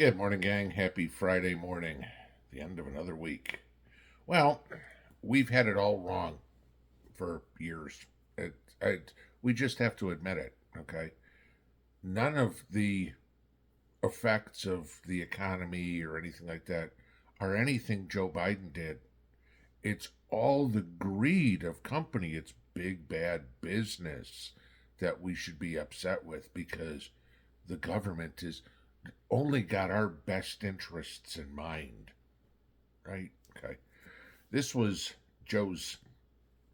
Good morning, gang. Happy Friday morning. The end of another week. Well, we've had it all wrong for years. We just have to admit it, okay? None of the effects of the economy or anything like that are anything Joe Biden did. It's all the greed of company. It's big, bad business that we should be upset with because the government is only got our best interests in mind, right? Okay. This was Joe's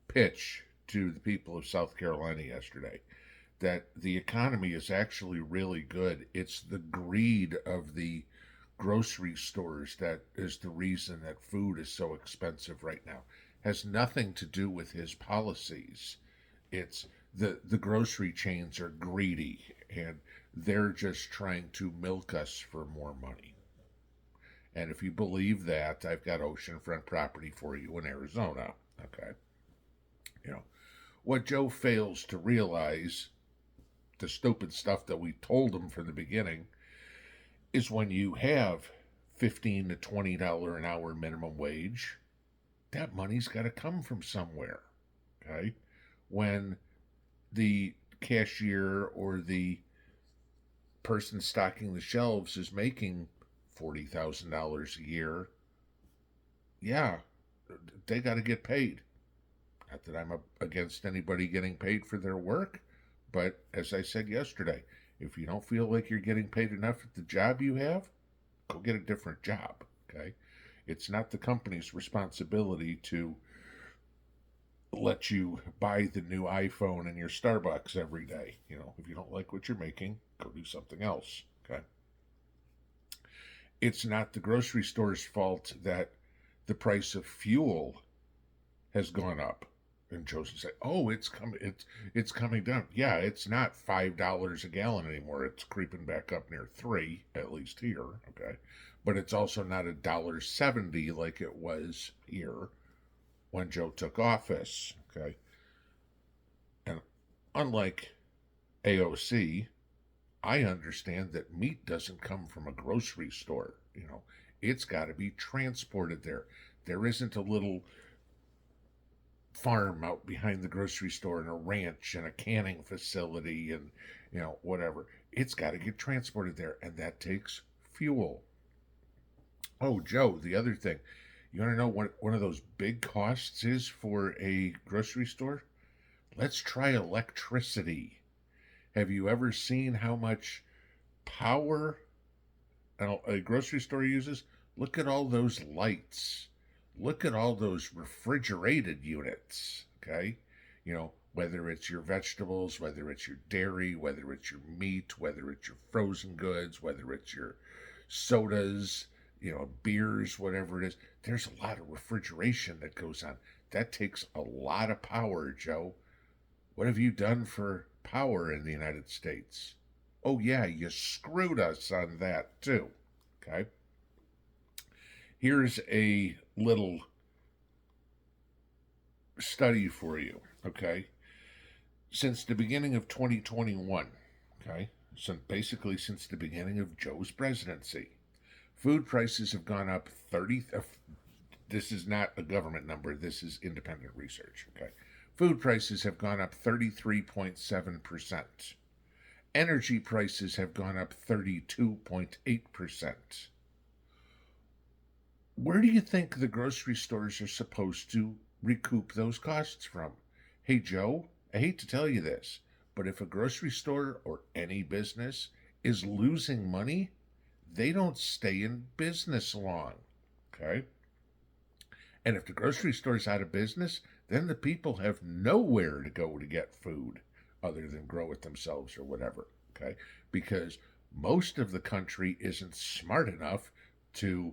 pitch to the people of South Carolina yesterday that the economy is actually really good. It's the greed of the grocery stores that is the reason that food is so expensive right now. Has nothing to do with his policies. It's the grocery chains are greedy and they're just trying to milk us for more money. And if you believe that, I've got oceanfront property for you in Arizona. Okay. You know, what Joe fails to realize, the stupid stuff that we told him from the beginning, is when you have $15 to $20 an hour minimum wage, that money's got to come from somewhere. Okay. When the cashier or the person stocking the shelves is making $40,000 a year, yeah, they got to get paid. Not that I'm against anybody getting paid for their work, but as I said yesterday, if you don't feel like you're getting paid enough at the job you have, go get a different job, okay? It's not the company's responsibility to let you buy the new iPhone in your Starbucks every day. If you don't like what you're making, go do something else, okay? It's not the grocery store's fault that the price of fuel has gone up. And Joe's say, "Oh, it's coming down." Yeah, it's not $5 a gallon anymore. It's creeping back up near $3, at least here. Okay, but it's also not $1.70 like it was here when Joe took office. Okay, and unlike AOC, I understand that meat doesn't come from a grocery store. It's got to be transported there. There isn't a little farm out behind the grocery store and a ranch and a canning facility and whatever. It's got to get transported there, and that takes fuel. Oh, Joe, the other thing, you want to know what one of those big costs is for a grocery store? Let's try electricity. Have you ever seen how much power a grocery store uses? Look at all those lights. Look at all those refrigerated units, okay? Whether it's your vegetables, whether it's your dairy, whether it's your meat, whether it's your frozen goods, whether it's your sodas, beers, whatever it is. There's a lot of refrigeration that goes on. That takes a lot of power, Joe. What have you done for power in the United States? Oh, yeah, you screwed us on that, too, okay? Here's a little study for you, okay? Since the beginning of 2021, okay? So basically since the beginning of Joe's presidency, food prices have gone up 30. This is not a government number. This is independent research, okay? Food prices have gone up 33.7%. Energy prices have gone up 32.8%. Where do you think the grocery stores are supposed to recoup those costs from? Hey, Joe, I hate to tell you this, but if a grocery store or any business is losing money, they don't stay in business long, okay? And if the grocery store's out of business, then the people have nowhere to go to get food other than grow it themselves or whatever, okay? Because most of the country isn't smart enough to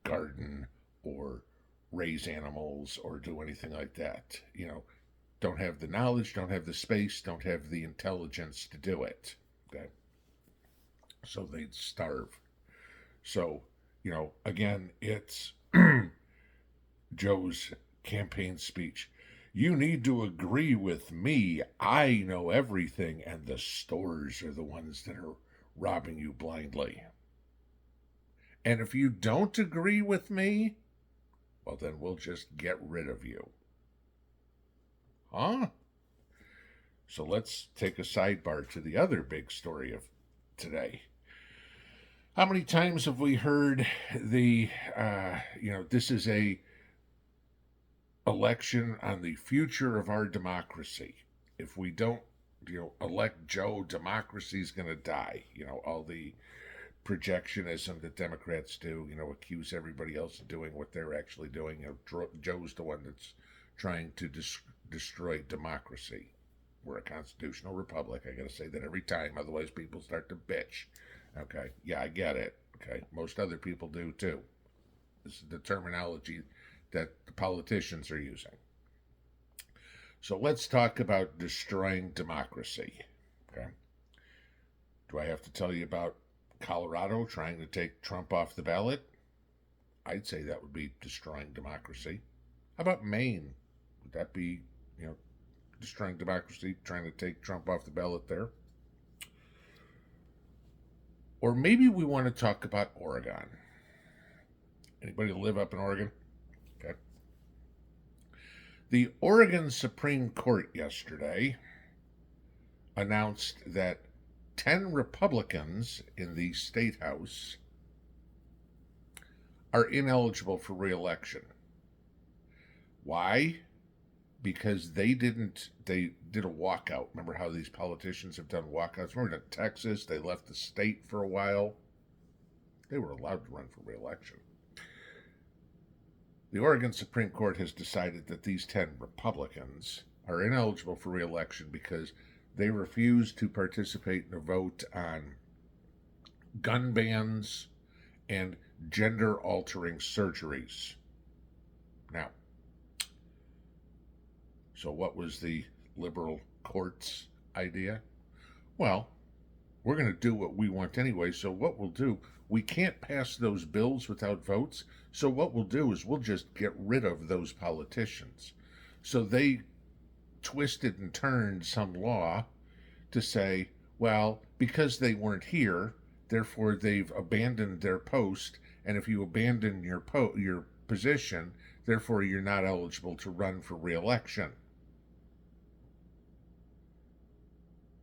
garden or raise animals or do anything like that. Don't have the knowledge, don't have the space, don't have the intelligence to do it. Okay. So they'd starve. So, again, it's Joe's campaign speech. You need to agree with me. I know everything, and the stores are the ones that are robbing you blindly. And if you don't agree with me, well, then we'll just get rid of you. Huh? So let's take a sidebar to the other big story of today. How many times have we heard this is a election on the future of our democracy. If we don't, elect Joe, democracy's going to die. All the projectionism that Democrats do, accuse everybody else of doing what they're actually doing. Joe's the one that's trying to destroy democracy. We're a constitutional republic. I got to say that every time, otherwise people start to bitch. Okay, yeah, I get it. Okay, most other people do too. This is the terminology that the politicians are using. So let's talk about destroying democracy. Okay, do I have to tell you about Colorado trying to take Trump off the ballot? I'd say that would be destroying democracy. How about Maine? Would that be, destroying democracy, trying to take Trump off the ballot there? Or maybe we want to talk about Oregon. Anybody live up in Oregon? Okay. The Oregon Supreme Court yesterday announced that 10 Republicans in the state house are ineligible for re-election. Why? Because they did a walkout. Remember how these politicians have done walkouts? Remember in Texas, they left the state for a while. They were allowed to run for re-election. The Oregon Supreme Court has decided that these 10 Republicans are ineligible for re-election because they refused to participate in a vote on gun bans and gender-altering surgeries. Now, so what was the liberal court's idea? Well, we're going to do what we want anyway, so what we'll do, we can't pass those bills without votes, so what we'll do is we'll just get rid of those politicians. So they twisted and turned some law to say, well, because they weren't here, therefore they've abandoned their post, and if you abandon your position, therefore you're not eligible to run for re-election.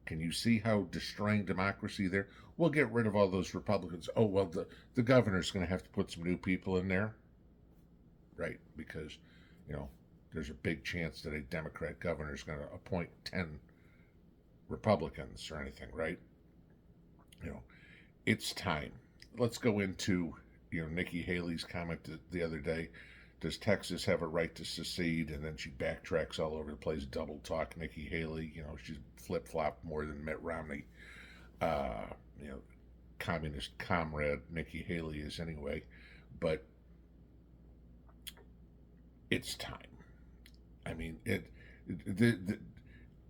Can you see how destroying democracy there? We'll get rid of all those Republicans. Oh, well, the governor's going to have to put some new people in there. Right, because, there's a big chance that a Democrat governor is going to appoint 10 Republicans or anything, right? It's time. Let's go into, Nikki Haley's comment the other day. Does Texas have a right to secede? And then she backtracks all over the place, double talk Nikki Haley. She's flip-flopped more than Mitt Romney. Communist comrade Nikki Haley is anyway. But it's time. I mean,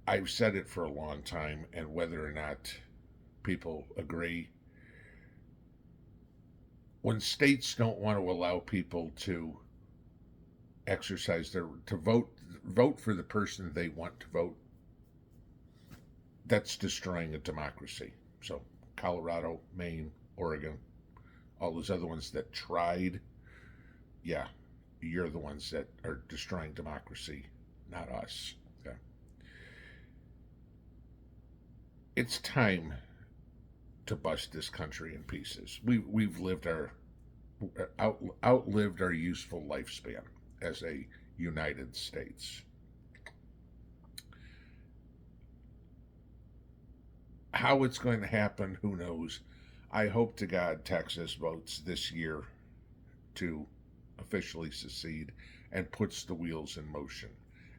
I've said it for a long time, and whether or not people agree, when states don't want to allow people to exercise to vote for the person they want to vote, that's destroying a democracy. So Colorado, Maine, Oregon, all those other ones that tried, yeah, you're the ones that are destroying democracy, not us. Okay. It's time to bust this country in pieces. We've outlived our useful lifespan as a United States. How it's going to happen, who knows? I hope to God Texas votes this year to officially secede and puts the wheels in motion.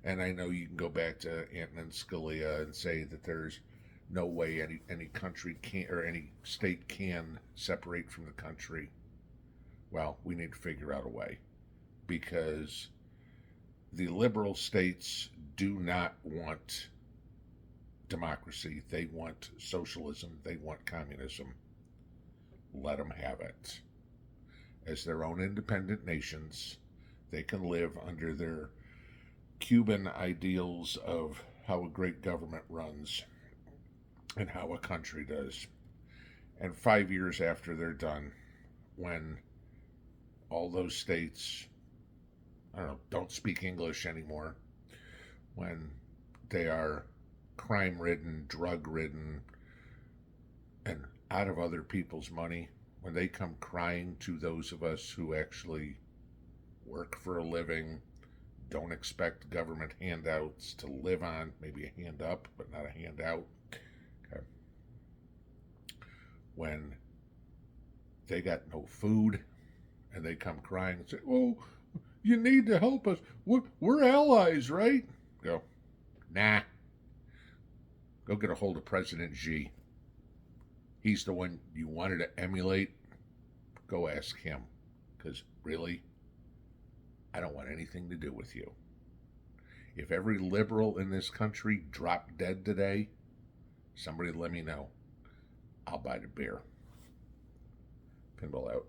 And I know you can go back to Antonin Scalia and say that there's no way any country can or any state can separate from the country. Well, we need to figure out a way, because the liberal states do not want democracy. They want socialism. They want communism. Let them have it. As their own independent nations, they can live under their Cuban ideals of how a great government runs and how a country does. And 5 years after they're done, when all those states, I don't know, don't speak English anymore, when they are crime ridden, drug ridden, and out of other people's money, when they come crying to those of us who actually work for a living, don't expect government handouts to live on, maybe a hand up, but not a handout. Okay. When they got no food and they come crying and say, "Oh, you need to help us. We're allies, right?" Go, nah. Go get a hold of President Xi. He's the one you wanted to emulate. Go ask him. Because really, I don't want anything to do with you. If every liberal in this country dropped dead today, somebody let me know. I'll buy the beer. Pinball out.